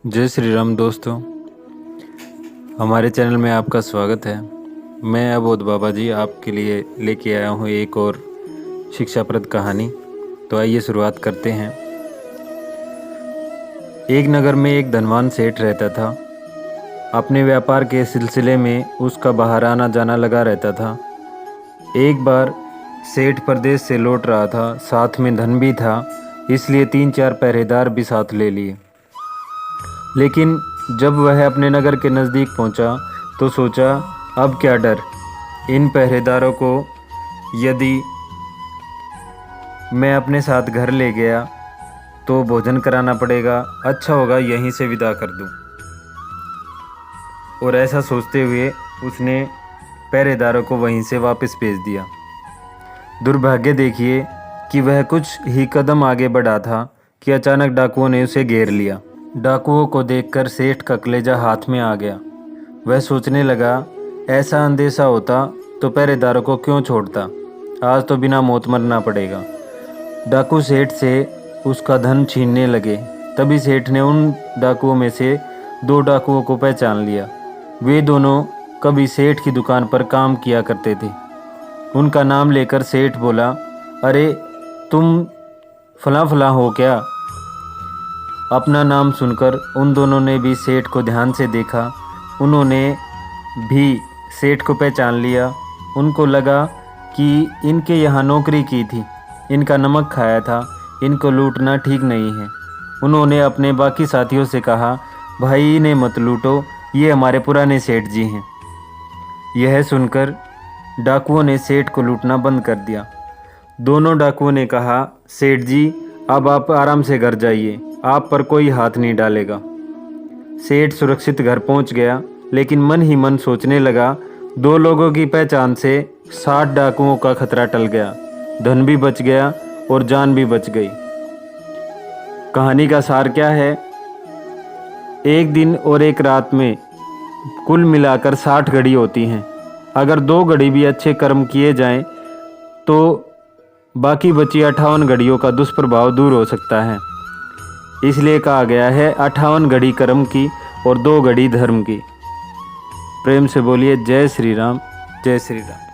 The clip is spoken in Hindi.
जय श्री राम दोस्तों, हमारे चैनल में आपका स्वागत है। मैं अबोध बाबा जी आपके लिए लेके आया हूँ एक और शिक्षाप्रद कहानी। तो आइए शुरुआत करते हैं। एक नगर में एक धनवान सेठ रहता था। अपने व्यापार के सिलसिले में उसका बाहर आना जाना लगा रहता था। एक बार सेठ परदेश से लौट रहा था, साथ में धन भी था, इसलिए 3-4 पहरेदार भी साथ ले लिए। लेकिन जब वह अपने नगर के नज़दीक पहुंचा तो सोचा, अब क्या डर, इन पहरेदारों को यदि मैं अपने साथ घर ले गया तो भोजन कराना पड़ेगा, अच्छा होगा यहीं से विदा कर दूं। और ऐसा सोचते हुए उसने पहरेदारों को वहीं से वापस भेज दिया। दुर्भाग्य देखिए कि वह कुछ ही कदम आगे बढ़ा था कि अचानक डाकुओं ने उसे घेर लिया। डाकुओं को देखकर सेठ का कलेजा हाथ में आ गया। वह सोचने लगा, ऐसा अंदेशा होता तो पहरेदारों को क्यों छोड़ता, आज तो बिना मौत मरना पड़ेगा। डाकू सेठ से उसका धन छीनने लगे। तभी सेठ ने उन डाकुओं में से 2 डाकुओं को पहचान लिया। वे दोनों कभी सेठ की दुकान पर काम किया करते थे। उनका नाम लेकर सेठ बोला, अरे तुम फलां फलां हो क्या? अपना नाम सुनकर उन दोनों ने भी सेठ को ध्यान से देखा। उन्होंने भी सेठ को पहचान लिया। उनको लगा कि इनके यहाँ नौकरी की थी, इनका नमक खाया था, इनको लूटना ठीक नहीं है। उन्होंने अपने बाकी साथियों से कहा, भाई इन्हें मत लूटो, ये हमारे पुराने सेठ जी हैं। यह सुनकर डाकुओं ने सेठ को लूटना बंद कर दिया। दोनों डाकुओं ने कहा, सेठ जी अब आप आराम से घर जाइए, आप पर कोई हाथ नहीं डालेगा। सेठ सुरक्षित घर पहुंच गया, लेकिन मन ही मन सोचने लगा, 2 लोगों की पहचान से 60 डाकुओं का खतरा टल गया, धन भी बच गया और जान भी बच गई। कहानी का सार क्या है? एक दिन और एक रात में कुल मिलाकर 60 घड़ी होती हैं। अगर 2 घड़ी भी अच्छे कर्म किए जाएं तो बाकी बची 58 घड़ियों का दुष्प्रभाव दूर हो सकता है। इसलिए कहा गया है 58 घड़ी कर्म की और 2 घड़ी धर्म की। प्रेम से बोलिए जय श्री राम, जय श्री राम।